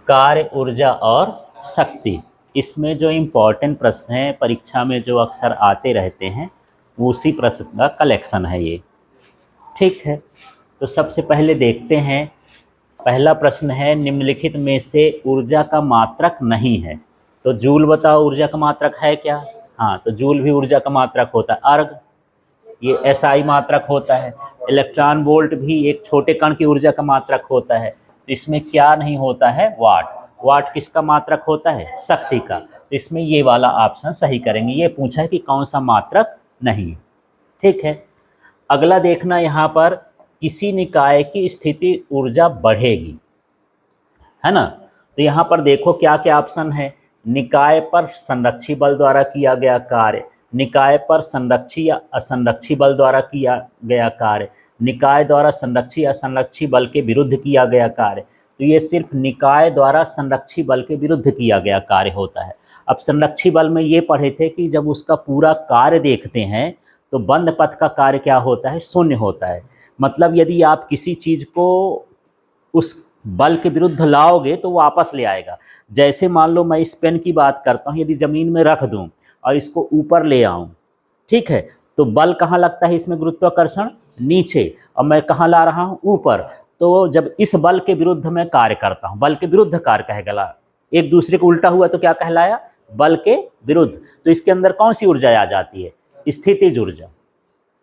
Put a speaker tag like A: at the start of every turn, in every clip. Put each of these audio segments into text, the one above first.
A: कार्य, ऊर्जा और शक्ति। इसमें जो इम्पोर्टेंट प्रश्न हैं परीक्षा में जो अक्सर आते रहते हैं उसी प्रश्न का कलेक्शन है ये। ठीक है, तो सबसे पहले देखते हैं। पहला प्रश्न है, निम्नलिखित में से ऊर्जा का मात्रक नहीं है। तो जूल बताओ ऊर्जा का मात्रक है क्या? हाँ, तो जूल भी ऊर्जा का मात्रक होता है। अर्ग, ये एसआई मात्रक होता है। इलेक्ट्रॉन वोल्ट भी एक छोटे कण की ऊर्जा का मात्रक होता है। तो इसमें क्या नहीं होता है? वाट। वाट किसका मात्रक होता है? शक्ति का। तो इसमें ये वाला ऑप्शन सही करेंगे। ये पूछा है कि कौन सा मात्रक नहीं। ठीक है, अगला देखना, यहाँ पर किसी निकाय की स्थिति ऊर्जा बढ़ेगी, है ना। तो यहाँ पर देखो क्या क्या ऑप्शन है। निकाय पर संरक्षी बल द्वारा किया गया कार्य, निकाय पर संरक्षी या असंरक्षी बल द्वारा किया गया कार्य, निकाय द्वारा संरक्षी या असंरक्षी बल के विरुद्ध किया गया कार्य। तो ये सिर्फ निकाय द्वारा संरक्षी बल के विरुद्ध किया गया कार्य होता है। अब संरक्षी बल में ये पढ़े थे कि जब उसका पूरा कार्य देखते हैं तो बंद पथ का कार्य क्या होता है? शून्य होता है। मतलब यदि आप किसी चीज़ को उस बल के विरुद्ध लाओगे तो वापस ले आएगा। जैसे मान लो मैं इस पेन की बात करता हूँ, यदि ज़मीन में रख दूँ और इसको ऊपर ले आऊँ, ठीक है, तो बल कहाँ लगता है इसमें? गुरुत्वाकर्षण नीचे, और मैं कहाँ ला रहा हूँ? ऊपर। तो जब इस बल के विरुद्ध मैं कार्य करता हूँ, बल के विरुद्ध कार्य कहला, एक दूसरे को उल्टा हुआ तो क्या कहलाया? बल के विरुद्ध। तो इसके अंदर कौन सी ऊर्जा आ जाती है? स्थितिज ऊर्जा।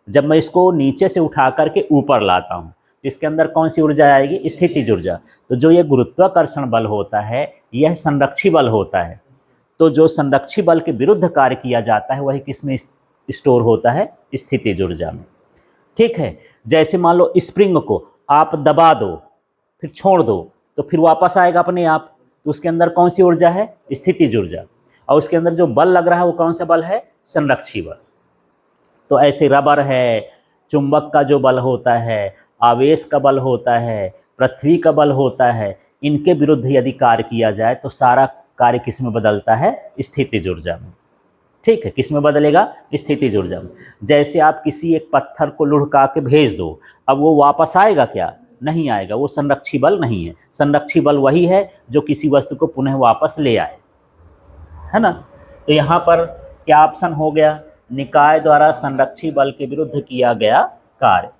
A: जब मैं इसको नीचे से उठा करके ऊपर लाता हूँ तो इसके अंदर कौन सी ऊर्जा आएगी? स्थितिज ऊर्जा। तो जो ये गुरुत्वाकर्षण बल होता है यह संरक्षी बल होता है। तो जो संरक्षी बल के विरुद्ध कार्य किया जाता है वही किस में स्टोर होता है? स्थितिज ऊर्जा में। ठीक है, जैसे मान लो स्प्रिंग को आप दबा दो फिर छोड़ दो तो फिर वापस आएगा अपने आप। तो उसके अंदर कौन सी ऊर्जा है? स्थितिज ऊर्जा। और उसके अंदर जो बल लग रहा है वो कौन सा बल है? संरक्षी बल। तो ऐसे रबर है, चुंबक का जो बल होता है, आवेश का बल होता है, पृथ्वी का बल होता है, इनके विरुद्ध यदि कार्य किया जाए तो सारा कार्य किस में बदलता है? स्थितिज ऊर्जा में। ठीक है, किस में बदलेगा? स्थितिज ऊर्जा में। जैसे आप किसी एक पत्थर को लुढ़का के भेज दो, अब वो वापस आएगा क्या? नहीं आएगा, वो संरक्षी बल नहीं है। संरक्षी बल वही है जो किसी वस्तु को पुनः वापस ले आए, है ना। तो यहाँ पर क्या ऑप्शन हो गया? निकाय द्वारा संरक्षी बल के विरुद्ध किया गया कार्य।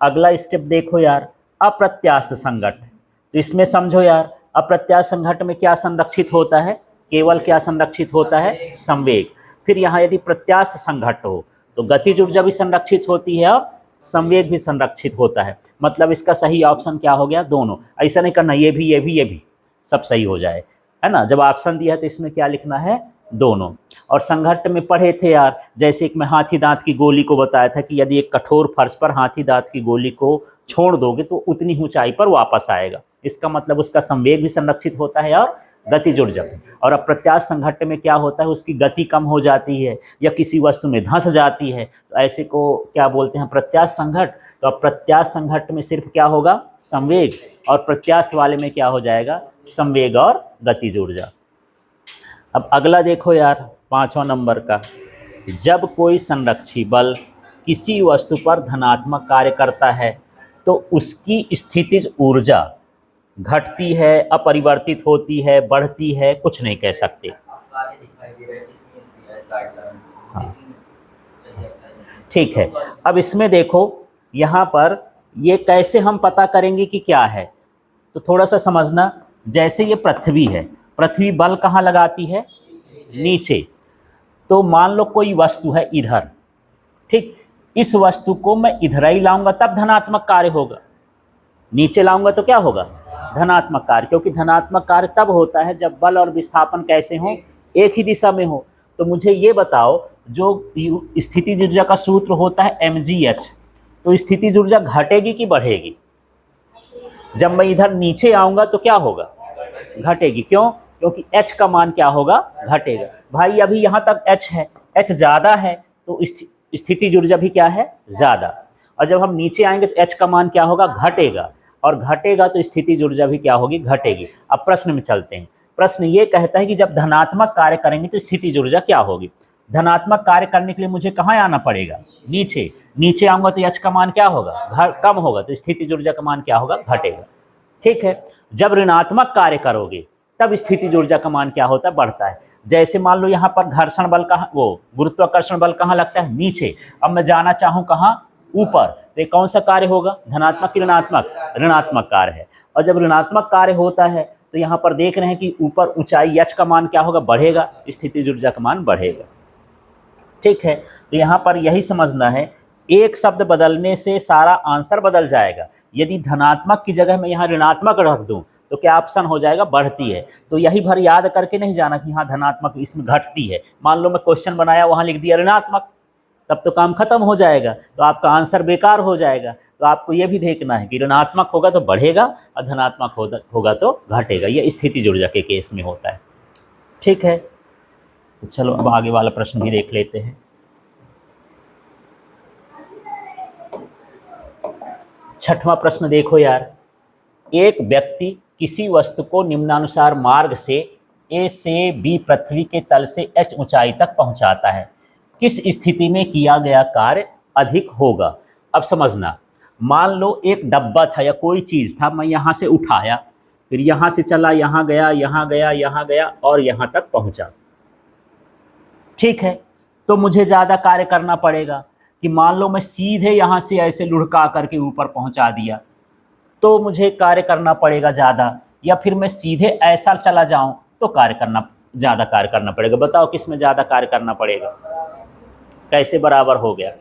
A: अगला स्टेप देखो यार, अप्रत्यास्थ संघट। तो इसमें समझो यार, अप्रत्यास्थ संघट में क्या संरक्षित होता है? केवल क्या संरक्षित होता है? संवेग। फिर यहाँ यदि प्रत्यास्थ संघट हो तो गतिज ऊर्जा भी संरक्षित होती है और संवेग भी संरक्षित होता है। मतलब इसका सही ऑप्शन क्या हो गया? दोनों। ऐसा नहीं करना ये भी सब सही हो जाए, है ना। जब ऑप्शन दिया है तो इसमें क्या लिखना है? दोनों। और संघट्ट में पढ़े थे यार, जैसे एक मैं हाथी दांत की गोली को बताया था कि यदि एक कठोर फर्श पर हाथी दांत की गोली को छोड़ दोगे तो उतनी ऊंचाई पर वापस आएगा। इसका मतलब उसका संवेग भी संरक्षित होता है और गतिज ऊर्जा भी। और अप्रत्यास्थ संघट्ट में क्या होता है? उसकी गति कम हो जाती है या किसी वस्तु में धंस जाती है, तो ऐसे को क्या बोलते हैं? प्रत्यास्थ संघट्ट। तो अप्रत्यास्थ संघट्ट में सिर्फ क्या होगा? संवेग, और प्रत्यास्थ वाले में क्या हो जाएगा? संवेग और गतिज ऊर्जा। अब अगला देखो यार, 5वां नंबर का, जब कोई संरक्षी बल किसी वस्तु पर धनात्मक कार्य करता है तो उसकी स्थितिज ऊर्जा घटती है, अपरिवर्तित होती है, बढ़ती है, कुछ नहीं कह सकते। हाँ, ठीक है। अब इसमें देखो यहाँ पर ये कैसे हम पता करेंगे कि क्या है, तो थोड़ा सा समझना। जैसे ये पृथ्वी है, पृथ्वी बल कहाँ लगाती है? नीचे। तो मान लो कोई वस्तु है इधर, ठीक, इस वस्तु को मैं इधर ही लाऊंगा तब धनात्मक कार्य होगा, नीचे लाऊंगा तो क्या होगा? धनात्मक कार्य। क्योंकि धनात्मक कार्य तब होता है जब बल और विस्थापन कैसे हो? एक ही दिशा में हो। तो मुझे ये बताओ, जो स्थितिज ऊर्जा का सूत्र होता है mgh, तो स्थितिज ऊर्जा घटेगी कि बढ़ेगी? जब मैं इधर नीचे आऊँगा तो क्या होगा? घटेगी। क्यों? क्योंकि h का मान क्या होगा? घटेगा। भाई अभी यहाँ तक h है, h ज़्यादा है तो स्थितिज ऊर्जा भी क्या है? ज़्यादा। और जब हम नीचे आएंगे तो h का मान क्या होगा? घटेगा। और घटेगा तो स्थितिज ऊर्जा भी क्या होगी? घटेगी। अब प्रश्न में चलते हैं। प्रश्न ये कहता है कि जब धनात्मक कार्य करेंगे तो स्थितिज ऊर्जा क्या होगी? धनात्मक कार्य करने के लिए मुझे कहाँ आना पड़ेगा? नीचे। नीचे आऊँगा तो h का मान क्या होगा? कम होगा, तो स्थितिज ऊर्जा का मान क्या होगा? घटेगा। ठीक है। जब ऋणात्मक कार्य करोगे तब स्थितिज ऊर्जा का मान क्या होता है, बढ़ता है। जैसे मान लो यहाँ पर घर्षण बल कहाँ, वो गुरुत्वाकर्षण बल कहाँ लगता है, नीचे। अब मैं जाना चाहूँ कहाँ, ऊपर, तो ये कौन सा कार्य होगा, धनात्मक कि ऋणात्मक, ऋणात्मक कार्य है। और जब ऋणात्मक कार्य होता है तो यहाँ पर देख रहे हैं कि ऊपर ऊंचाई h का मान क्या होगा, बढ़ेगा, स्थितिज ऊर्जा का मान बढ़ेगा। ठीक है, तो यहाँ पर यही समझना है, एक शब्द बदलने से सारा आंसर बदल जाएगा। यदि धनात्मक की जगह मैं यहाँ ऋणात्मक रख दूं तो क्या ऑप्शन हो जाएगा, बढ़ती है। तो यही भर याद करके नहीं जाना कि हाँ धनात्मक इसमें घटती है। मान लो मैं क्वेश्चन बनाया, वहाँ लिख दिया ऋणात्मक, तब तो काम खत्म हो जाएगा, तो आपका आंसर बेकार हो जाएगा। तो आपको ये भी देखना है कि ऋणात्मक होगा तो बढ़ेगा और धनात्मक होगा तो घटेगा। ये स्थितिज ऊर्जा के केस में होता है। ठीक है, तो चलो अब आगे वाला प्रश्न भी देख लेते हैं। छठवां प्रश्न देखो यार, एक व्यक्ति किसी वस्तु को निम्नानुसार मार्ग से ए से बी पृथ्वी के तल से h ऊंचाई तक पहुंचाता है, किस स्थिति में किया गया कार्य अधिक होगा। अब समझना, मान लो एक डब्बा था या कोई चीज़ था, मैं यहाँ से उठाया, फिर यहाँ से चला, यहाँ गया, यहाँ गया, यहाँ गया और यहाँ तक पहुँचा। ठीक है, तो मुझे ज़्यादा कार्य करना पड़ेगा कि मान लो मैं सीधे यहाँ से ऐसे लुढ़का करके ऊपर पहुँचा दिया, तो मुझे कार्य करना पड़ेगा ज़्यादा, या फिर मैं सीधे ऐसा चला जाऊँ तो ज़्यादा कार्य करना पड़ेगा। बताओ किस में ज़्यादा कार्य करना पड़ेगा, कैसे बराबर हो गया।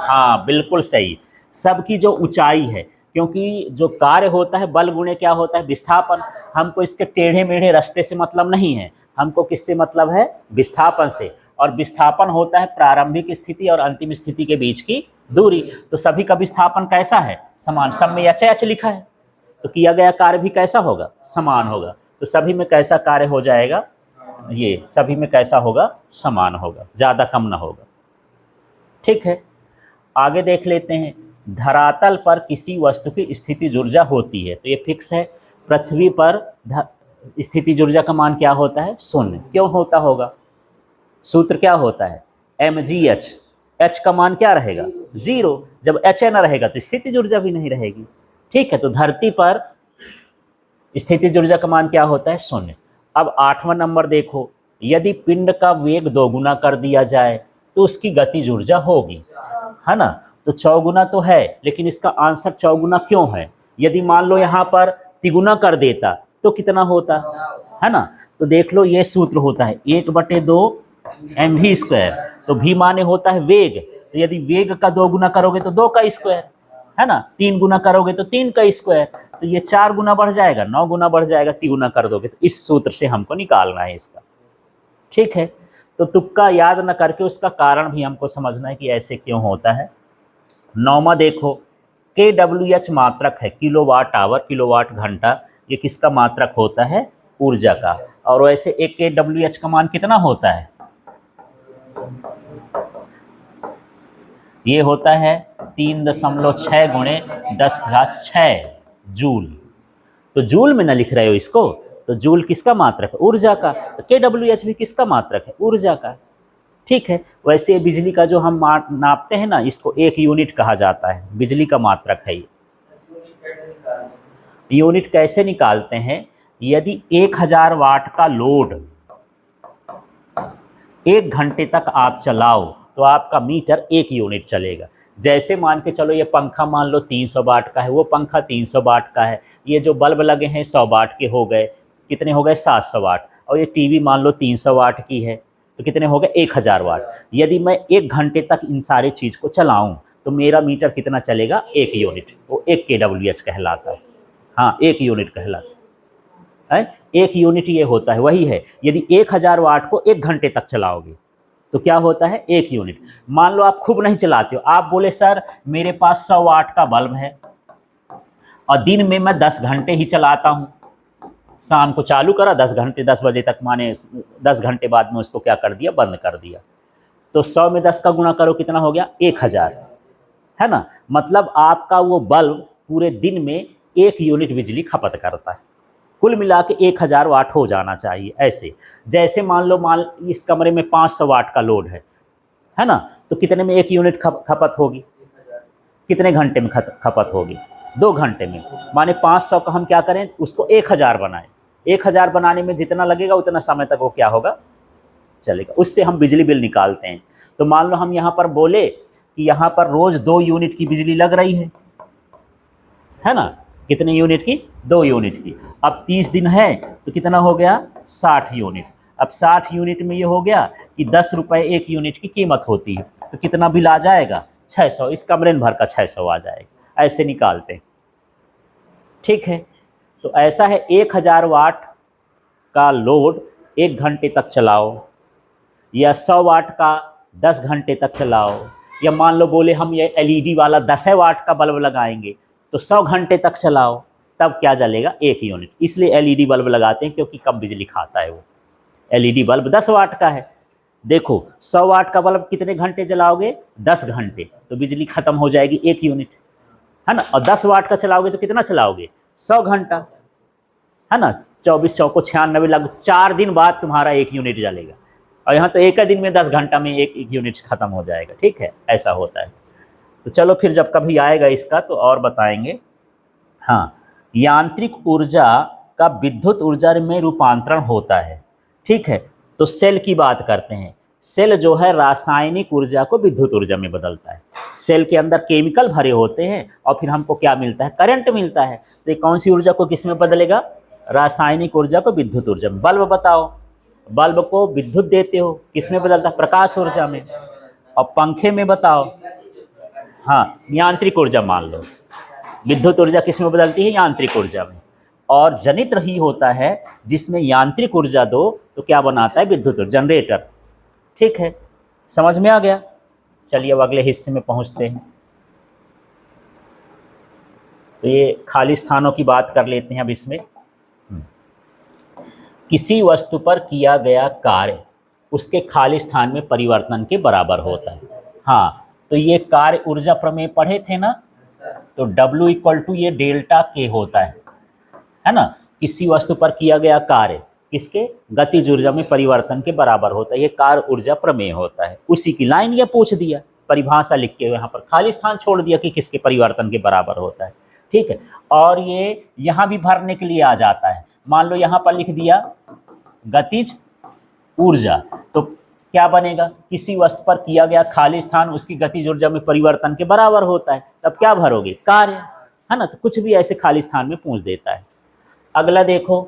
A: हाँ बिल्कुल सही, सबकी जो ऊंचाई है, क्योंकि जो कार्य होता है बल गुणे क्या होता है, विस्थापन। हमको इसके टेढ़े मेढ़े रास्ते से मतलब नहीं है, हमको किससे मतलब है, विस्थापन से। और विस्थापन होता है प्रारंभिक स्थिति और अंतिम स्थिति के बीच की दूरी। तो सभी का विस्थापन कैसा है, समान। सब में h लिखा है, तो किया गया कार्य भी कैसा होगा, समान होगा। तो सभी में कैसा कार्य हो जाएगा, ये सभी में कैसा होगा, समान होगा, ज़्यादा कम ना होगा। ठीक है, आगे देख लेते हैं। धरातल पर किसी वस्तु की स्थितिज ऊर्जा होती है, तो ये फिक्स है। पृथ्वी पर स्थितिज ऊर्जा का मान क्या होता है, शून्य। क्यों होता होगा, सूत्र क्या होता है, mgh। h का मान क्या रहेगा, 0। जब h न रहेगा तो स्थितिज ऊर्जा भी नहीं रहेगी। ठीक है, तो धरती पर स्थितिज ऊर्जा का मान क्या होता है, शून्य। अब 8वां नंबर देखो, यदि पिंड का वेग 2 गुना कर दिया जाए तो उसकी गतिज ऊर्जा होगी, है ना। तो 4 गुना तो है, लेकिन इसका आंसर 4 गुना क्यों है। यदि मान लो यहाँ पर तिगुना कर देता तो कितना होता, है ना। तो देख लो, ये सूत्र होता है 1/2 mv²। तो v माने होता है वेग, तो यदि वेग का 2 गुना करोगे तो 2 का स्क्वायर, है ना। 3 गुना करोगे तो 3 का स्क्वायर, तो ये 4 गुना बढ़ जाएगा, 9 गुना बढ़ जाएगा, 3 गुना कर दोगे। तो इस सूत्र से हमको निकालना है इसका। ठीक है, तो तुक्का याद न करके उसका कारण भी हमको समझना है कि ऐसे क्यों होता है। 9वां देखो, kWh मात्रक है, किलोवाट आवर, किलोवाट घंटा। ये किसका मात्रक होता है, ऊर्जा का। और वैसे एक kWh का मान कितना होता है, ये होता है 3.6 गुणे 10⁶ जूल। तो जूल में ना लिख रहे हो इसको, तो जूल किसका मात्रक है, ऊर्जा का। तो kWh भी किसका मात्रक है, ऊर्जा का। ठीक है, वैसे बिजली का जो हम नापते हैं ना, इसको 1 यूनिट कहा जाता है, बिजली का मात्रक है ये। यूनिट कैसे निकालते हैं, यदि 1000 वाट का लोड 1 घंटे तक आप चलाओ तो आपका मीटर 1 यूनिट चलेगा। जैसे मान के चलो, ये पंखा मान लो 300 वाट का है, वो पंखा 300 वाट का है। ये जो बल्ब लगे हैं 100 वाट के हो गए, कितने हो गए, 700 वाट। और ये टीवी मान लो 300 वाट की है, तो कितने हो गए, 1000 वाट। यदि मैं 1 घंटे तक इन सारी चीज़ को चलाऊं तो मेरा मीटर कितना चलेगा, 1 यूनिट। वो 1 kWh कहलाता है। हाँ, 1 यूनिट कहलाता है। 1 यूनिट ये होता है, वही है। यदि 1000 वाट को 1 घंटे तक चलाओगे तो क्या होता है, 1 यूनिट। मान लो आप खूब नहीं चलाते हो, आप बोले सर मेरे पास 100 वाट का बल्ब है और दिन में मैं 10 घंटे ही चलाता हूँ। शाम को चालू करा, 10 घंटे, 10 बजे तक, माने 10 घंटे बाद में उसको क्या कर दिया, बंद कर दिया। तो 100 में 10 का गुणा करो, कितना हो गया, 1000, है ना। मतलब आपका वो बल्ब पूरे दिन में 1 यूनिट बिजली खपत करता है। कुल मिला के 1000 वाट हो जाना चाहिए। ऐसे जैसे मान लो इस कमरे में 500 वाट का लोड है ना, तो कितने में 1 यूनिट खपत होगी, कितने घंटे में खपत होगी, 2 घंटे में। माने 500 का हम क्या करें, उसको 1000 बनाएं। 1000 बनाने में जितना लगेगा उतना समय तक वो क्या होगा, चलेगा। उससे हम बिजली बिल निकालते हैं। तो मान लो हम यहाँ पर बोले कि यहाँ पर रोज़ 2 यूनिट की बिजली लग रही है ना। कितने यूनिट की, 2 यूनिट की। अब 30 दिन है तो कितना हो गया, 60 यूनिट। अब 60 यूनिट में ये हो गया कि 10 रुपये 1 यूनिट की कीमत होती है। तो कितना बिल आ जाएगा, 600। इस कमरे भर का 600 आ जाएगा। ऐसे निकालते हैं, ठीक है। तो ऐसा है, 1000 वाट का लोड 1 घंटे तक चलाओ, या 100 वाट का 10 घंटे तक चलाओ, या मान लो बोले हम ये एलईडी वाला 10 वाट का बल्ब लगाएंगे तो 100 घंटे तक चलाओ, तब क्या जलेगा, 1 यूनिट। इसलिए एलईडी बल्ब लगाते हैं क्योंकि कम बिजली खाता है वो। एलईडी बल्ब 10 वाट का है। देखो 100 वाट का बल्ब कितने घंटे जलाओगे, 10 घंटे, तो बिजली खत्म हो जाएगी 1 यूनिट, है ना। और 10 वाट का चलाओगे तो कितना चलाओगे, 100 घंटा, है ना। 24 100 को 96 लगभग 4 दिन बाद तुम्हारा 1 यूनिट जलेगा। और यहाँ तो एक दिन में 10 घंटा में 1 यूनिट खत्म हो जाएगा, ठीक है। ऐसा होता है। तो चलो फिर जब कभी आएगा इसका तो और बताएंगे। हाँ, यांत्रिक ऊर्जा का विद्युत ऊर्जा में रूपांतरण होता है, ठीक है। तो सेल की बात करते हैं। सेल जो है रासायनिक ऊर्जा को विद्युत ऊर्जा में बदलता है। सेल के अंदर केमिकल भरे होते हैं और फिर हमको क्या मिलता है, करंट मिलता है। तो ये कौन सी ऊर्जा को किस में बदलेगा, रासायनिक ऊर्जा को विद्युत ऊर्जा में। बल्ब बताओ, बल्ब को विद्युत देते हो, किस में बदलता है, प्रकाश ऊर्जा में। और पंखे में बताओ, हाँ, यांत्रिक ऊर्जा मान लो। विद्युत ऊर्जा किस में बदलती है, यांत्रिक ऊर्जा में। और जनित्र ही होता है जिसमें यांत्रिक ऊर्जा दो तो क्या बनाता है, विद्युत ऊर्जा, जनरेटर, ठीक है। समझ में आ गया। चलिए अब अगले हिस्से में पहुंचते हैं। तो ये खाली स्थानों की बात कर लेते हैं अब इसमें। किसी वस्तु पर किया गया कार्य उसके खाली स्थान में परिवर्तन के बराबर होता है। हाँ, तो ये कार्य ऊर्जा प्रमेय पढ़े थे ना। तो W = ये डेल्टा के होता है ना। किसी वस्तु पर किया गया कार्य किसके, गतिज ऊर्जा में परिवर्तन के बराबर होता है। ये कार्य ऊर्जा प्रमेय होता है। उसी की लाइन ये पूछ दिया, परिभाषा लिख के यहाँ पर खाली स्थान छोड़ दिया कि किसके परिवर्तन के बराबर होता है, ठीक है। और ये यहाँ भी भरने के लिए आ जाता है। मान लो यहाँ पर लिख दिया गतिज ऊर्जा, तो क्या बनेगा, किसी वस्तु पर किया गया खाली स्थान उसकी गतिज ऊर्जा में परिवर्तन के बराबर होता है। तब क्या भरोगे, कार्य, है ना। तो कुछ भी ऐसे खाली स्थान में पूछ देता है। अगला देखो,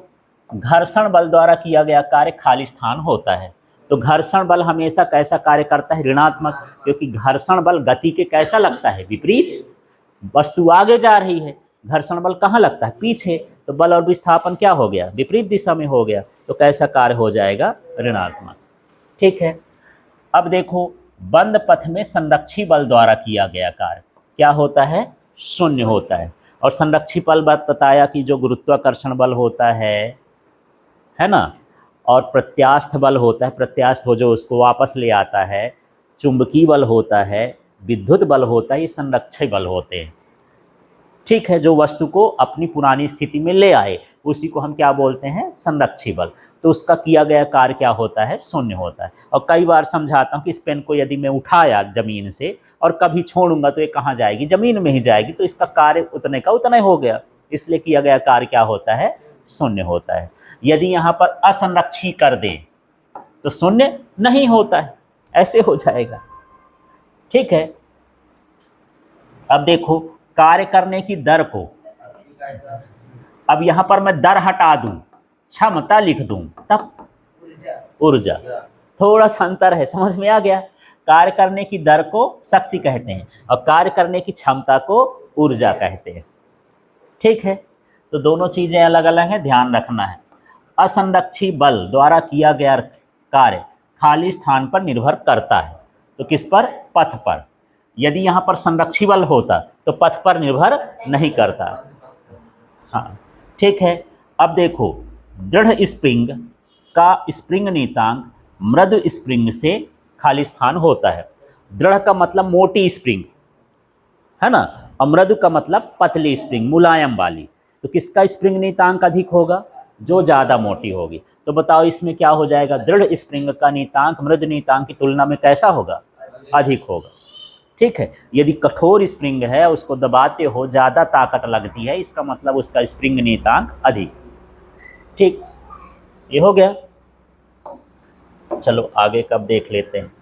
A: घर्षण बल द्वारा किया गया कार्य खाली स्थान होता है। तो घर्षण बल हमेशा कैसा कार्य करता है, ऋणात्मक, क्योंकि घर्षण बल गति के कैसा लगता है, विपरीत। वस्तु आगे जा रही है, घर्षण बल कहाँ लगता है, पीछे। तो बल और विस्थापन क्या हो गया, विपरीत दिशा में हो गया। तो कैसा कार्य हो जाएगा, ऋणात्मक, ठीक है। अब देखो, बंद पथ में संरक्षी बल द्वारा किया गया कार्य क्या होता है, शून्य होता है। और संरक्षी बल बात बताया कि जो गुरुत्वाकर्षण बल होता है ना, और प्रत्यास्थ बल होता है, प्रत्यास्थ हो जो उसको वापस ले आता है, चुंबकीय बल होता है, विद्युत बल होता है, ये संरक्षी बल होते हैं, ठीक है। जो वस्तु को अपनी पुरानी स्थिति में ले आए उसी को हम क्या बोलते हैं, संरक्षी बल। तो उसका किया गया कार्य क्या होता है, शून्य होता है। और कई बार समझाता हूँ कि इस पेन को यदि मैं उठाया ज़मीन से और कभी छोड़ूंगा तो ये कहाँ जाएगी, ज़मीन में ही जाएगी। तो इसका कार्य उतने का उतना ही हो गया, इसलिए किया गया कार्य क्या होता है, शून्य होता है। यदि यहाँ पर असंरक्षी कर दें तो शून्य नहीं होता है, ऐसे हो जाएगा, ठीक है। अब देखो, कार्य करने की दर को, अब यहां पर मैं दर हटा दूं, क्षमता लिख दूं, तब ऊर्जा, थोड़ा सा अंतर है, समझ में आ गया। कार्य करने की दर को शक्ति कहते हैं और कार्य करने की क्षमता को ऊर्जा कहते हैं, ठीक है। तो दोनों चीजें अलग अलग हैं, ध्यान रखना है। असंरक्षी बल द्वारा किया गया कार्य खाली स्थान पर निर्भर करता है। तो किस पर, पथ पर। यदि यहाँ पर संरक्षी बल होता तो पथ पर निर्भर नहीं करता, हाँ, ठीक है। अब देखो, दृढ़ स्प्रिंग का स्प्रिंग नियतांक मृदु स्प्रिंग से खाली स्थान होता है। दृढ़ का मतलब मोटी स्प्रिंग, है ना, और मृदु का मतलब पतली स्प्रिंग, मुलायम वाली। तो किसका स्प्रिंग नियतांक अधिक होगा, जो ज़्यादा मोटी होगी। तो बताओ इसमें क्या हो जाएगा, दृढ़ स्प्रिंग का नियतांक मृदु नियतांक की तुलना में कैसा होगा, अधिक होगा, ठीक है। यदि कठोर स्प्रिंग है, उसको दबाते हो ज़्यादा ताकत लगती है, इसका मतलब उसका स्प्रिंग नियतांक अधिक। ठीक, ये हो गया। चलो आगे कब देख लेते हैं।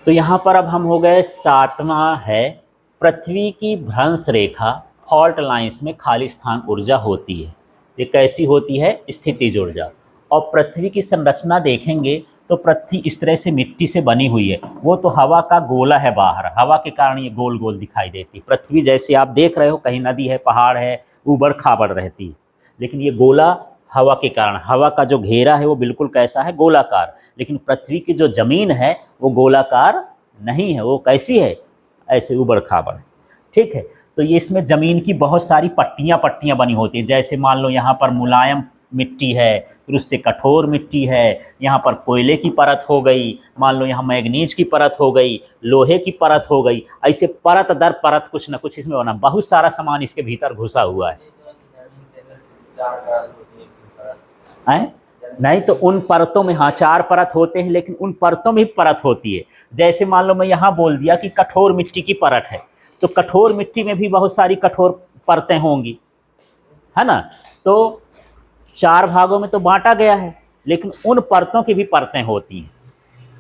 A: तो यहाँ पर अब हम हो गए, 7वां है पृथ्वी की भ्रंश रेखा फॉल्ट लाइंस में खाली स्थान ऊर्जा होती है। ये कैसी होती है? स्थितिज ऊर्जा। और पृथ्वी की संरचना देखेंगे तो पृथ्वी इस तरह से मिट्टी से बनी हुई है, वो तो हवा का गोला है बाहर, हवा के कारण ये गोल गोल दिखाई देती। पृथ्वी जैसे आप देख रहे हो, कहीं नदी है, पहाड़ है, ऊबड़ खाबड़ रहती, लेकिन ये गोला हवा के कारण, हवा का जो घेरा है वो बिल्कुल कैसा है? गोलाकार। लेकिन पृथ्वी की जो ज़मीन है वो गोलाकार नहीं है, वो कैसी है? ऐसे ऊबड़ खाबड़। ठीक है। तो ये इसमें ज़मीन की बहुत सारी पट्टियाँ पट्टियाँ बनी होती हैं। जैसे मान लो यहाँ पर मुलायम मिट्टी है, फिर उससे कठोर मिट्टी है, यहाँ पर कोयले की परत हो गई, मान लो यहाँ मैग्नीज की परत हो गई, लोहे की परत हो गई, ऐसे परत दर परत कुछ ना कुछ इसमें बना, बहुत सारा सामान इसके भीतर घुसा हुआ है। नहीं तो उन परतों में, हाँ 4 परत होते हैं, लेकिन उन परतों में भी परत होती है। जैसे मान लो मैं यहाँ बोल दिया कि कठोर मिट्टी की परत है, तो कठोर मिट्टी में भी बहुत सारी कठोर परतें होंगी, है ना। तो 4 भागों में तो बांटा गया है, लेकिन उन परतों की भी परतें होती हैं।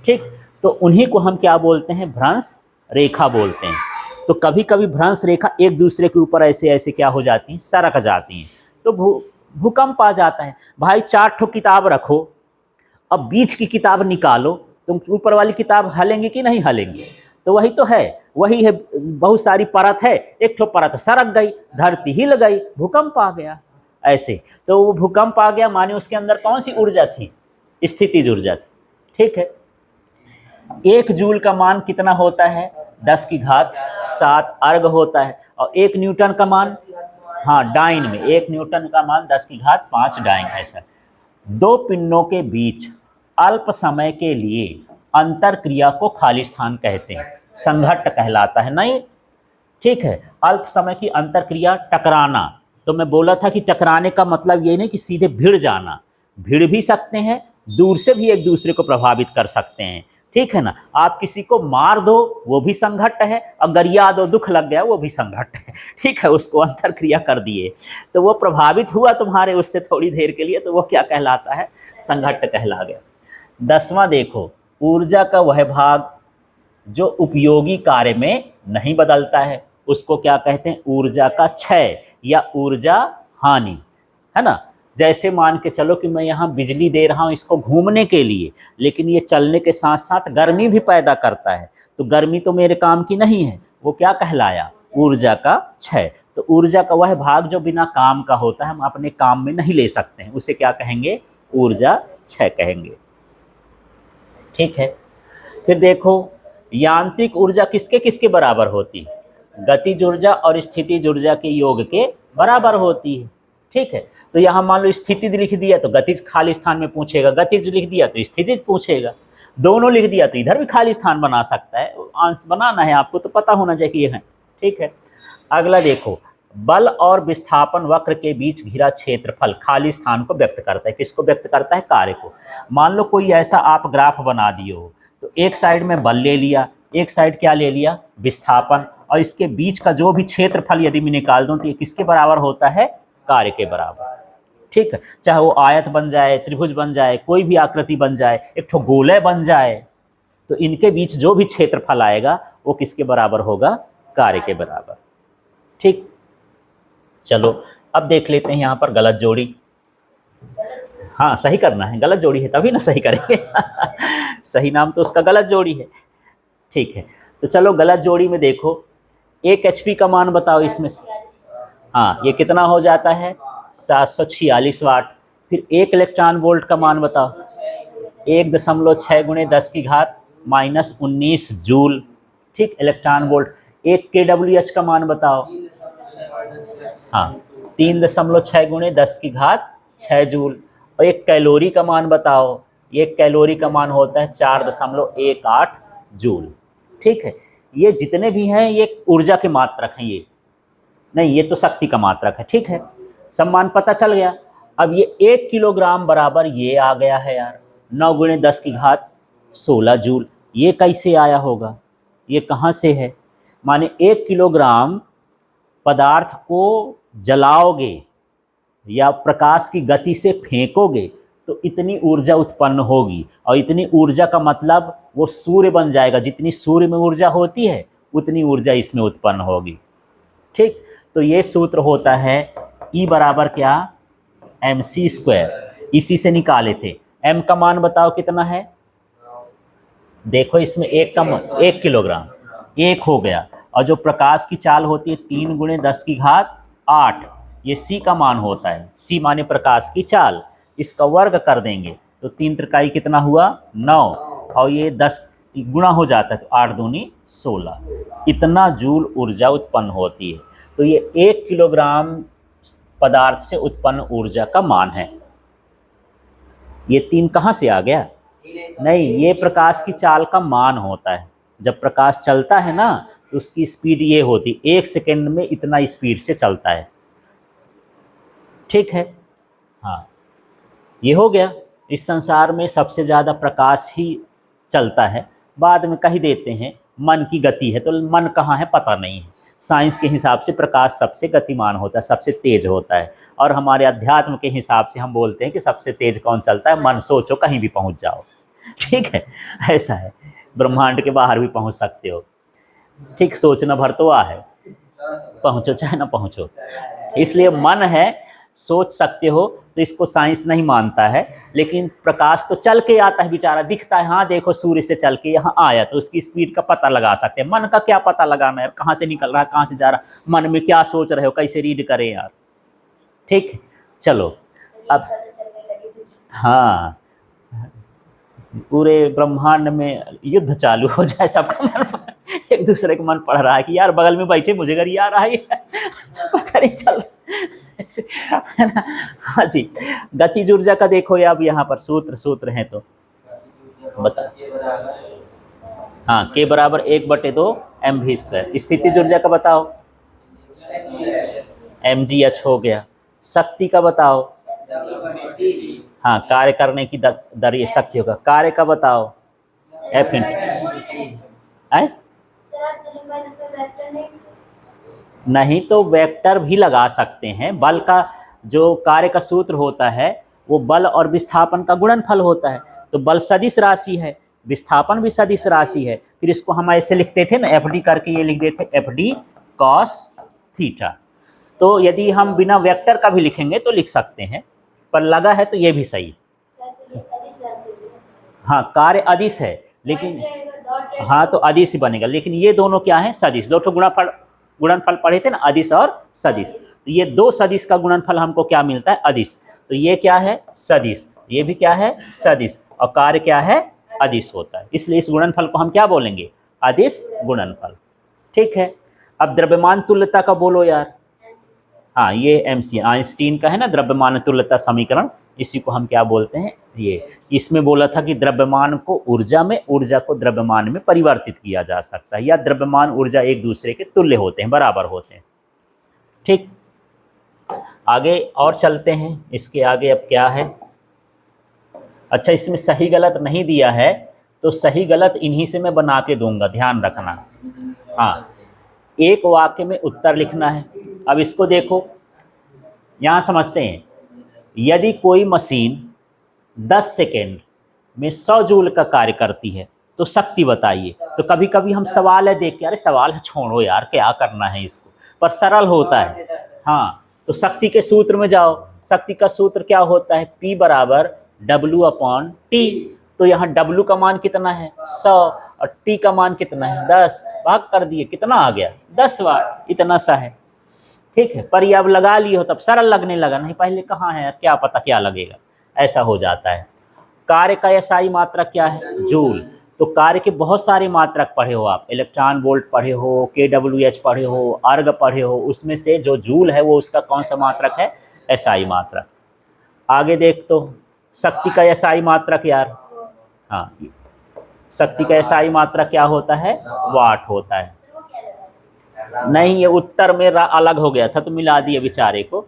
A: ठीक, तो उन्हीं को हम क्या बोलते हैं? भ्रंश रेखा बोलते हैं। तो कभी कभी भ्रंश रेखा एक दूसरे के ऊपर ऐसे ऐसे क्या हो जाती हैं? सरक जाती हैं, तो भूकंप आ जाता है। भाई 4 ठो किताब रखो, अब बीच की किताब निकालो, तुम ऊपर वाली किताब हलेंगे कि नहीं हलेंगे? तो वही तो है, वही है, बहुत सारी परत है, एक ठो परत सरक गई, धरती हिल गई, भूकंप आ गया। ऐसे तो वो भूकंप आ गया, माने उसके अंदर कौन सी ऊर्जा थी? स्थितिज ऊर्जा थी। ठीक है। 1 जूल का मान कितना होता है? 10 की घात 7 अर्ग होता है। और 1 न्यूटन का मान, हाँ डाइन में 1 न्यूटन का मान 10 की घात 5 डाइन। ऐसा 2 पिंडों के बीच अल्प समय के लिए अंतर क्रिया को खाली स्थान कहते हैं, संघट्ट कहलाता है। नहीं, ठीक है। अल्प समय की अंतर क्रिया, टकराना, तो मैं बोला था कि टकराने का मतलब ये नहीं कि सीधे भिड़ जाना, भिड़ भी सकते हैं, दूर से भी एक दूसरे को प्रभावित कर सकते हैं। ठीक है ना। आप किसी को मार दो वो भी संघट्ट है, और गरिया दो, दुख लग गया, वो भी संघट्ट है। ठीक है, उसको अंतर क्रिया कर दिए तो वो प्रभावित हुआ तुम्हारे उससे थोड़ी देर के लिए, तो वो क्या कहलाता है? संघट्ट कहला गया। 10वां देखो, ऊर्जा का वह भाग जो उपयोगी कार्य में नहीं बदलता है, उसको क्या कहते हैं? ऊर्जा का क्षय या ऊर्जा हानि, है ना। जैसे मान के चलो कि मैं यहाँ बिजली दे रहा हूँ इसको घूमने के लिए, लेकिन ये चलने के साथ साथ गर्मी भी पैदा करता है, तो गर्मी तो मेरे काम की नहीं है, वो क्या कहलाया? ऊर्जा का क्षय। तो ऊर्जा का वह भाग जो बिना काम का होता है, हम अपने काम में नहीं ले सकते हैं, उसे क्या कहेंगे? ऊर्जा क्षय कहेंगे। ठीक है। फिर देखो, यांत्रिक ऊर्जा किसके किसके बराबर होती है? गतिज ऊर्जा और स्थितिज ऊर्जा के योग के बराबर होती है। ठीक है। तो यहाँ मान लो स्थितिज लिख दिया तो गतिज खाली स्थान में पूछेगा, गतिज लिख दिया तो स्थितिज पूछेगा, दोनों लिख दिया तो इधर भी खाली स्थान बना सकता है। आंसर बनाना है आपको तो पता होना चाहिए है। ठीक है। अगला देखो, बल और विस्थापन वक्र के बीच घिरा क्षेत्रफल खाली स्थान को व्यक्त करता है। किसको व्यक्त करता है? कार्य को। मान लो कोई ऐसा आप ग्राफ बना दिए हो, तो एक साइड में बल ले लिया, एक साइड क्या ले लिया? विस्थापन, और इसके बीच का जो भी क्षेत्रफल यदि मैं निकाल दूं तो ये किसके बराबर होता है? कार्य के बराबर। ठीक है। चाहे वो आयत बन जाए, त्रिभुज बन जाए, कोई भी आकृति बन जाए, एक ठो गोले बन जाए, तो इनके बीच जो भी क्षेत्रफल आएगा वो किसके बराबर होगा? कार्य के बराबर। ठीक। चलो अब देख लेते हैं यहाँ पर गलत जोड़ी। हाँ सही करना है, गलत जोड़ी है तभी ना सही करेंगे। सही नाम तो उसका गलत जोड़ी है। ठीक है। तो चलो गलत जोड़ी में देखो, 1 HP का मान बताओ इसमें से। हाँ, ये कितना हो जाता है? 746 वाट। फिर 1 इलेक्ट्रॉन वोल्ट का मान बताओ, 1.6 × 10 की घात -19 जूल। ठीक, इलेक्ट्रॉन वोल्ट। 1 kWh का मान बताओ। हाँ, 3.6 × 10 की घात 6 जूल। और 1 कैलोरी का मान बताओ। 1 कैलोरी का मान होता है 4.18 जूल। ठीक है। ये जितने भी हैं ये ऊर्जा के मात्रक हैं, ये नहीं, ये तो शक्ति का मात्रक है। ठीक है, सम्मान पता चल गया। अब ये 1 किलोग्राम बराबर ये आ गया है यार, 9 गुणे 10 की घात 16 जूल। ये कैसे आया होगा, ये कहाँ से है? माने 1 किलोग्राम पदार्थ को जलाओगे या प्रकाश की गति से फेंकोगे तो इतनी ऊर्जा उत्पन्न होगी, और इतनी ऊर्जा का मतलब वो सूर्य बन जाएगा। जितनी सूर्य में ऊर्जा होती है उतनी ऊर्जा इसमें उत्पन्न होगी। ठीक, तो ये सूत्र होता है E बराबर क्या, mc²। इसी से निकाले थे। m का मान बताओ कितना है, देखो इसमें 1 किलोग्राम 1 हो गया, और जो प्रकाश की चाल होती है 3 गुणे 10 की घात 8, ये c का मान होता है। c माने प्रकाश की चाल, इसका वर्ग कर देंगे तो 3 त्रिकाई कितना हुआ 9, और ये 10 गुणा हो जाता है तो 8 दूनी 16, इतना जूल ऊर्जा उत्पन्न होती है। तो ये 1 किलोग्राम पदार्थ से उत्पन्न ऊर्जा का मान है। ये 3 कहाँ से आ गया, नहीं, ये प्रकाश की चाल का मान होता है। जब प्रकाश चलता है ना तो उसकी स्पीड ये होती, 1 सेकेंड में इतना स्पीड से चलता है। ठीक है, हाँ, ये हो गया। इस संसार में सबसे ज़्यादा प्रकाश ही चलता है। बाद में कह देते हैं मन की गति है, तो मन कहाँ है पता नहीं है। साइंस के हिसाब से प्रकाश सबसे गतिमान होता है, सबसे तेज होता है, और हमारे अध्यात्म के हिसाब से हम बोलते हैं कि सबसे तेज कौन चलता है, मन। सोचो कहीं भी पहुंच जाओ। ठीक है, ऐसा है, ब्रह्मांड के बाहर भी पहुंच सकते हो। ठीक, सोचना भर तो आ है, पहुंचो चाहे ना पहुंचो। इसलिए मन है, सोच सकते हो। तो इसको साइंस नहीं मानता है, लेकिन प्रकाश तो चल के आता है बेचारा, दिखता है। हाँ देखो, सूर्य से चल के यहाँ आया, तो उसकी स्पीड का पता लगा सकते हैं। मन का क्या पता लगाना यार, कहाँ से निकल रहा है, कहाँ से जा रहा है, मन में क्या सोच रहे हो, कैसे रीड करें यार। ठीक, चलो अब, हाँ, पूरे ब्रह्मांड में युद्ध चालू हो जाए, सबका मन एक दूसरे का मन पढ़ रहा है कि यार बगल में बैठे मुझे घर आ रहा है, पता नहीं चल ऐसे, है ना। हाँ जी, गतिज ऊर्जा का देखो ये, अब यहाँ पर सूत्र हैं तो बता। हाँ, के बराबर 1/2 mv²। स्थितिज ऊर्जा का बताओ, mgh हो गया। शक्ति का बताओ, हाँ, कार्य करने की दर ये शक्ति होगा। कार्य का बताओ, F नहीं तो वेक्टर भी लगा सकते हैं। बल का जो कार्य का सूत्र होता है वो बल और विस्थापन का गुणनफल होता है। तो बल सदिश राशि है, विस्थापन भी सदिश राशि है। फिर इसको हम ऐसे लिखते थे ना, FD करके ये लिख देते FD cos थीटा। तो यदि हम बिना वेक्टर का भी लिखेंगे तो लिख सकते हैं, पर लगा है तो ये भी सही। हाँ, कार्य अदिश है, लेकिन हाँ तो अदिश ही बनेगा, लेकिन ये दोनों क्या है, सदिश। दो ठो गुणनफल पढ़े थे ना, अदिश और सदिश। तो ये दो सदिश का गुणनफल हमको क्या मिलता है, अदिश। तो ये क्या है, सदिश, ये भी क्या है, सदिश, और कार्य क्या है, अदिश होता है। इसलिए इस गुणनफल को हम क्या बोलेंगे, अदिश गुणनफल। ठीक है, अब द्रव्यमान तुल्यता का बोलो यार। हाँ, ये MC आइंस्टीन का है ना द्रव्यमान तुल्यता समीकरण, इसी को हम क्या बोलते हैं, ये। इसमें बोला था कि द्रव्यमान को ऊर्जा में, ऊर्जा को द्रव्यमान में परिवर्तित किया जा सकता है, या द्रव्यमान ऊर्जा एक दूसरे के तुल्य होते हैं, बराबर होते हैं। ठीक, आगे और चलते हैं। इसके आगे अब क्या है, अच्छा, इसमें सही गलत नहीं दिया है, तो सही गलत इन्हीं से मैं बना के दूंगा, ध्यान रखना। हाँ, एक वाक्य में उत्तर लिखना है। अब इसको देखो, यहाँ समझते हैं। यदि कोई मशीन 10 सेकेंड में 100 जूल का कार्य करती है तो शक्ति बताइए। तो कभी कभी हम सवाल है देख के, अरे सवाल है छोड़ो यार, क्या करना है इसको, पर सरल होता है। हाँ, तो शक्ति के सूत्र में जाओ। शक्ति का सूत्र क्या होता है, P बराबर W/T। तो यहाँ W का मान कितना है, 100, और T का मान कितना है, 10। भाग कर दिए, कितना आ गया, 10 वाट, इतना सा है। ठीक है, पर ये अब लगा लिए हो तब सरल लगने लगा, नहीं पहले कहाँ है यार, क्या पता क्या लगेगा, ऐसा हो जाता है। कार्य का SI मात्रक क्या है, जूल। तो कार्य के बहुत सारे मात्रक पढ़े हो आप, इलेक्ट्रॉन वोल्ट पढ़े हो, kWh पढ़े हो, अर्ग पढ़े हो, उसमें से जो जूल है वो उसका कौन सा मात्रक है, SI मात्रक। आगे देख, तो शक्ति का SI मात्रक यार, हाँ, शक्ति का SI मात्रक क्या होता है, वाट होता है। नहीं, ये उत्तर में अलग हो गया था तो मिला दिए बेचारे को।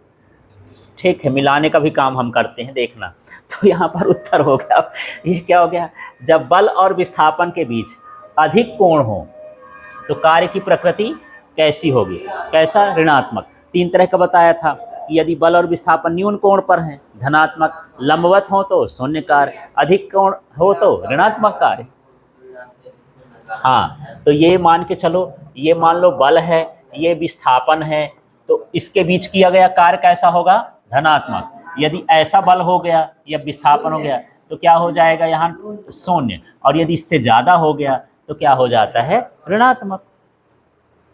A: ठीक है, मिलाने का भी काम हम करते हैं, देखना। तो यहाँ पर उत्तर हो गया। अब ये क्या हो गया, जब बल और विस्थापन के बीच अधिक कोण हो तो कार्य की प्रकृति कैसी होगी? कैसा? ऋणात्मक। 3 तरह का बताया था कि यदि बल और विस्थापन न्यून कोण पर हैं, धनात्मक, लंबवत हो तो शून्य कार्य, अधिक कोण हो तो ऋणात्मक कार्य। हाँ, तो ये मान के चलो, ये मान लो बल है, ये विस्थापन है, तो इसके बीच किया गया कार्य कैसा होगा? धनात्मक। यदि ऐसा बल हो गया या विस्थापन हो गया तो क्या हो जाएगा यहाँ? शून्य। और यदि इससे ज़्यादा हो गया तो क्या हो जाता है? ऋणात्मक।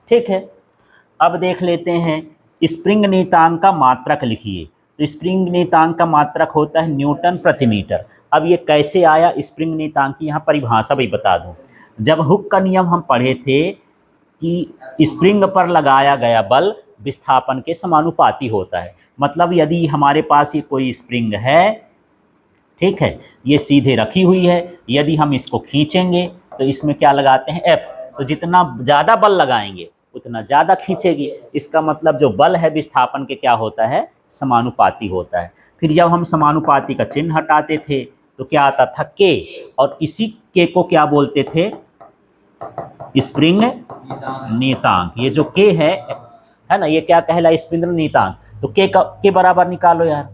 A: ठीक है, अब देख लेते हैं स्प्रिंग नियतांक का मात्रक लिखिए। तो स्प्रिंग नियतांक का मात्रक होता है न्यूटन प्रति मीटर। अब ये कैसे आया स्प्रिंग नियतांक की यहाँ परिभाषा भी बता दूँ। जब हुक का नियम हम पढ़े थे कि स्प्रिंग पर लगाया गया बल विस्थापन के समानुपाती होता है। मतलब यदि हमारे पास ये कोई स्प्रिंग है, ठीक है, ये सीधे रखी हुई है, यदि हम इसको खींचेंगे तो इसमें क्या लगाते हैं? एफ। तो जितना ज़्यादा बल लगाएंगे उतना ज़्यादा खींचेगी। इसका मतलब जो बल है विस्थापन के क्या होता है? समानुपाती होता है। फिर जब हम समानुपाती का चिन्ह हटाते थे तो क्या आता था? के। और इसी के को क्या बोलते थे? स्प्रिंग नियतांक। ये जो के है ना, ये क्या कहला? स्प्रिंग नियतांक। तो के बराबर निकालो यार,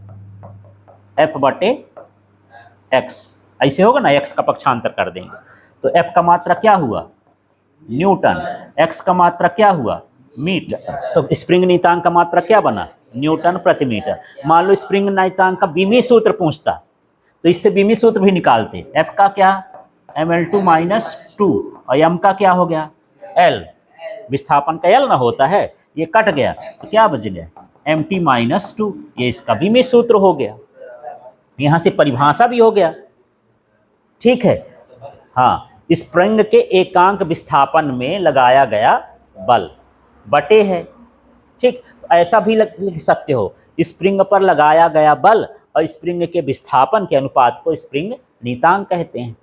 A: एफ बटे एक्स। ऐसे होगा ना, एक्स का पक्षांतर कर देंगे तो एफ का मात्रा क्या हुआ? न्यूटन। एक्स का मात्रा क्या हुआ? मीटर। तो स्प्रिंग नियतांक का मात्रा क्या बना? न्यूटन प्रति मीटर। मान लो स्प्रिंग नियतांक का बीमी सूत्र पूछता तो इससे बीमी सूत्र भी निकालते। एफ का क्या? ml2 - 2। और m का क्या हो गया? l। विस्थापन का l ना होता है, ये कट गया तो क्या बच गया? mt - 2। ये इसका बीमी सूत्र हो गया। यहाँ से परिभाषा भी हो गया। ठीक है, हाँ, स्प्रिंग के एकांक विस्थापन में लगाया गया बल बटे है। ठीक, तो ऐसा भी लिख सकते हो, स्प्रिंग पर लगाया गया बल और स्प्रिंग के विस्थापन के अनुपात को स्प्रिंग नियतांक कहते हैं,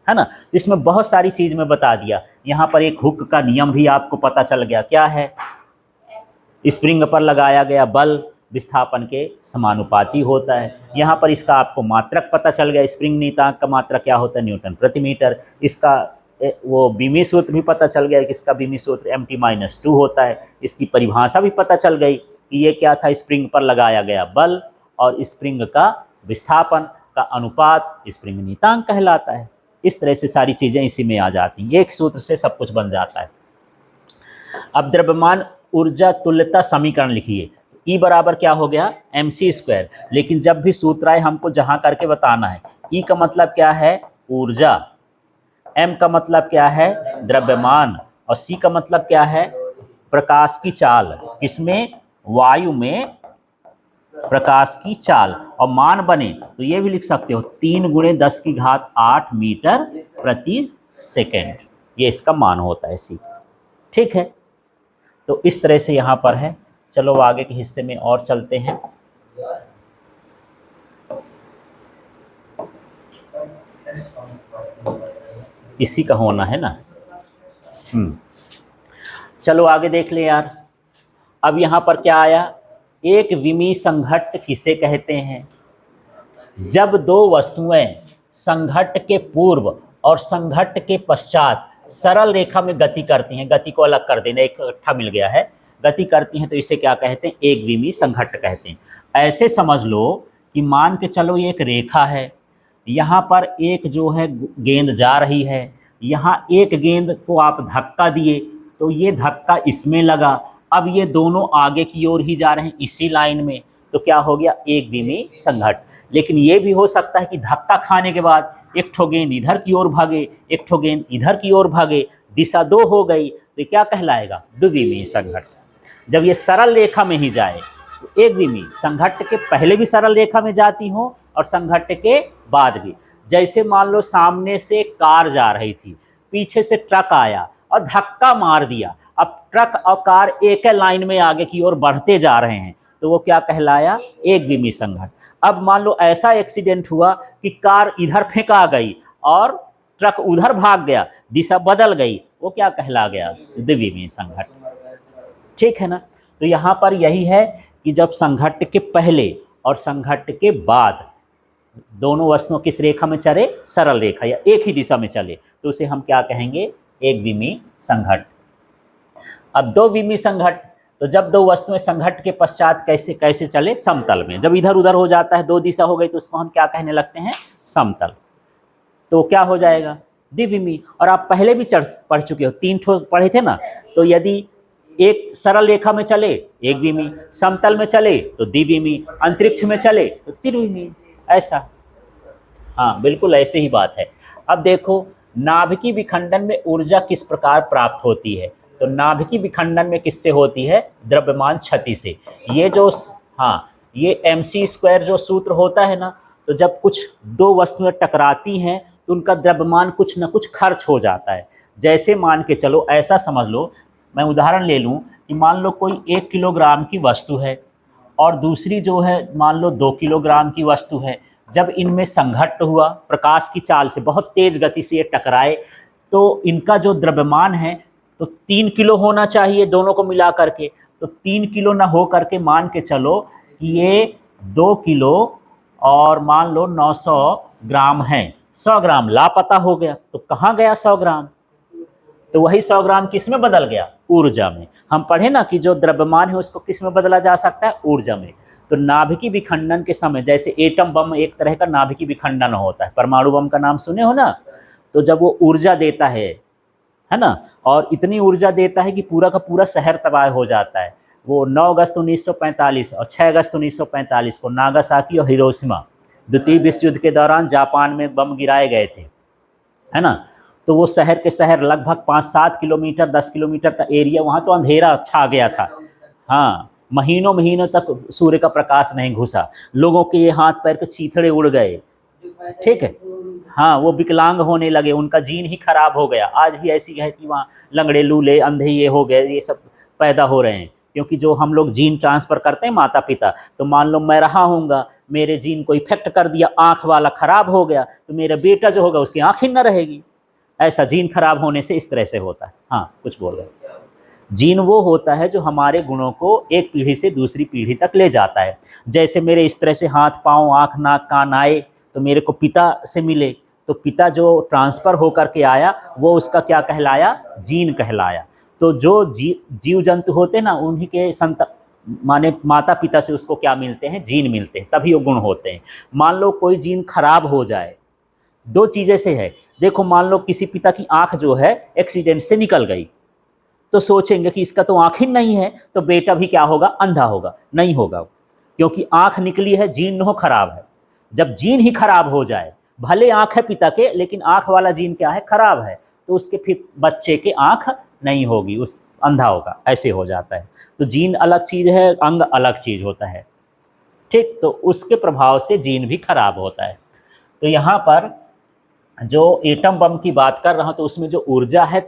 A: है ना। तो इसमें बहुत सारी चीज़ मैं बता दिया। यहाँ पर एक हुक का नियम भी आपको पता चल गया, क्या है? स्प्रिंग पर लगाया गया बल विस्थापन के समानुपाती होता है। यहाँ पर इसका आपको मात्रक पता चल गया, स्प्रिंग नियतांक का मात्रक क्या होता है? न्यूटन प्रति मीटर। इसका वो बीमी सूत्र भी पता चल गया कि इसका बीमी सूत्र mt - 2 होता है। इसकी परिभाषा भी पता चल गई कि ये क्या था? स्प्रिंग पर लगाया गया बल और स्प्रिंग का विस्थापन का अनुपात स्प्रिंग नियतांक कहलाता है। इस तरह से सारी चीज़ें इसी में आ जाती हैं, एक सूत्र से सब कुछ बन जाता है। अब द्रव्यमान ऊर्जा तुल्यता समीकरण लिखिए। E बराबर क्या हो गया? mc²। लेकिन जब भी सूत्र आए हमको जहाँ करके बताना है। E का मतलब क्या है? ऊर्जा। M का मतलब क्या है? द्रव्यमान। और C का मतलब क्या है? प्रकाश की चाल। किसमें? वायु में प्रकाश की चाल। और मान बने तो ये भी लिख सकते हो 3 × 10⁸ मीटर प्रति सेकेंड, ये इसका मान होता है C। ठीक है, तो इस तरह से यहाँ पर है। चलो आगे के हिस्से में और चलते हैं। इसी का होना है ना। चलो आगे देख ले यार। अब यहाँ पर क्या आया? एक विमी संघट्ट किसे कहते हैं? जब दो वस्तुएं संघट्ट के पूर्व और संघट्ट के पश्चात सरल रेखा में गति करती हैं, गति को अलग कर देना, एक इकट्ठा मिल गया है, गति करती हैं, तो इसे क्या कहते हैं? एक विमी संघट्ट कहते हैं। ऐसे समझ लो कि मान के चलो ये एक रेखा है, यहाँ पर एक जो है गेंद जा रही है, यहाँ एक गेंद को आप धक्का दिए तो ये धक्का इसमें लगा, अब ये दोनों आगे की ओर ही जा रहे हैं इसी लाइन में, तो क्या हो गया? एक विमी संघट्ट। लेकिन ये भी हो सकता है कि धक्का खाने के बाद एक ठो गेंद इधर की ओर भागे, एक ठो गेंद इधर की ओर भागे, दिशा 2 हो गई, तो क्या कहलाएगा? द्विविमीय संघट्ट। जब ये सरल रेखा में ही जाए तो एक विमीय संघट्ट के पहले भी सरल रेखा में जाती हो और संघट्ट के बाद भी। जैसे मान लो सामने से कार जा रही थी, पीछे से ट्रक आया और धक्का मार दिया, अब ट्रक और कार एक लाइन में आगे की ओर बढ़ते जा रहे हैं, तो वो क्या कहलाया? एक विमीय संघट्ट। अब मान लो ऐसा एक्सीडेंट हुआ कि कार इधर फेंका गई और ट्रक उधर भाग गया, दिशा बदल गई, वो क्या कहला गया? द्विविमीय संघट्ट। ठीक है ना। तो यहाँ पर यही है कि जब संघट्ट के पहले और संघट्ट के बाद दोनों वस्तुओं किस रेखा में चले, सरल रेखा या एक ही दिशा में चले, तो उसे हम क्या कहेंगे, एक विमीय संघट्ट। अब दो विमीय संघट्ट, तो जब दो वस्तुएं संघट्ट के पश्चात कैसे कैसे चले, समतल में। जब इधर उधर हो जाता है, दो दिशा हो गई, तो उसको हम क्या कहने लगते हैं, समतल। तो क्या हो जाएगा, द्विविमीय। और आप पहले भी पढ़ चुके हो, 3 ठोस पढ़े थे ना। तो यदि एक सरल रेखा में चले एक विमीय, समतल में चले तो द्विविमीय, अंतरिक्ष में चले तो त्रिविमीय, ऐसा। हाँ बिल्कुल ऐसे ही बात है। अब देखो नाभिकीय विखंडन में ऊर्जा किस प्रकार प्राप्त होती है, तो नाभिकीय विखंडन में किससे होती है, द्रव्यमान क्षति से। ये जो ये mc² जो सूत्र होता है ना, तो जब कुछ दो वस्तुएं टकराती हैं तो उनका द्रव्यमान कुछ न कुछ खर्च हो जाता है। जैसे मान के चलो, ऐसा समझ लो, मैं उदाहरण ले लूं कि मान लो कोई 1 किलोग्राम की वस्तु है और दूसरी जो है मान लो 2 किलोग्राम की वस्तु है। जब इनमें संघट्ट हुआ, प्रकाश की चाल से बहुत तेज गति से ये टकराए, तो इनका जो द्रव्यमान है तो 3 किलो होना चाहिए दोनों को मिला करके। तो 3 किलो ना हो करके मान के चलो कि ये 2 किलो और मान लो 900 ग्राम है। 100 ग्राम लापता हो गया, तो कहाँ गया 100 ग्राम, तो वही 100 ग्राम किस में बदल गया, ऊर्जा में। हम पढ़े ना कि जो द्रव्यमान है उसको किस में बदला जा सकता है, ऊर्जा में। तो नाभिकीय विखंडन के समय, जैसे एटम बम एक तरह का नाभिकीय विखंडन होता है, परमाणु बम का नाम सुने हो ना, तो जब वो ऊर्जा देता है ना, और इतनी ऊर्जा देता है कि पूरा का पूरा शहर तबाह हो जाता है। वो 9 अगस्त 1945 और 6 अगस्त 1945 को नागासाकी और हिरोशिमा द्वितीय विश्व युद्ध के दौरान जापान में बम गिराए गए थे, है ना। तो वो शहर के शहर लगभग 5-7 किलोमीटर 10 किलोमीटर का एरिया, वहाँ तो अंधेरा छा गया था। हाँ, महीनों महीनों तक सूर्य का प्रकाश नहीं घुसा, लोगों के ये हाथ पैर के चीथड़े उड़ गए, ठीक है। हाँ, वो विकलांग होने लगे, उनका जीन ही खराब हो गया। आज भी ऐसी है कि वहाँ लंगड़े लूले अंधे ये हो गए, ये सब पैदा हो रहे हैं, क्योंकि जो हम लोग जीन ट्रांसफ़र करते हैं माता पिता, तो मान लो मैं रहा हूँगा, मेरे जीन को इफेक्ट कर दिया, आँख वाला ख़राब हो गया, तो मेरा बेटा जो होगा उसकी आँख ही न रहेगी। ऐसा जीन खराब होने से इस तरह से होता है। हाँ, कुछ बोल रहे हैं। जीन वो होता है जो हमारे गुणों को एक पीढ़ी से दूसरी पीढ़ी तक ले जाता है। जैसे मेरे इस तरह से हाथ पाँव आँख नाक कान आए तो मेरे को पिता से मिले, तो पिता जो ट्रांसफ़र होकर के आया वो उसका क्या कहलाया, जीन कहलाया। तो जो जीव जंतु होते ना, उन्हीं के माने माता पिता से उसको क्या मिलते हैं, जीन मिलते हैं, तभी वो गुण होते हैं। मान लो कोई जीन खराब हो जाए, दो चीज़ें से है। देखो मान लो किसी पिता की आँख जो है एक्सीडेंट से निकल गई, तो सोचेंगे कि इसका तो आँख ही नहीं है, तो बेटा भी क्या होगा, अंधा होगा। नहीं होगा, क्योंकि आँख निकली है, जीन हो खराब है। जब जीन ही खराब हो जाए, भले आँख है पिता के, लेकिन आँख वाला जीन क्या है, खराब है, तो उसके फिर बच्चे के आँख नहीं होगी, उस अंधा होगा, ऐसे हो जाता है। तो जीन अलग चीज़ है, अंग अलग चीज़ होता है, ठीक। तो उसके प्रभाव से जीन भी खराब होता है। तो यहाँ पर जो एटम बम की बात कर रहा हूँ, तो उसमें जो ऊर्जा है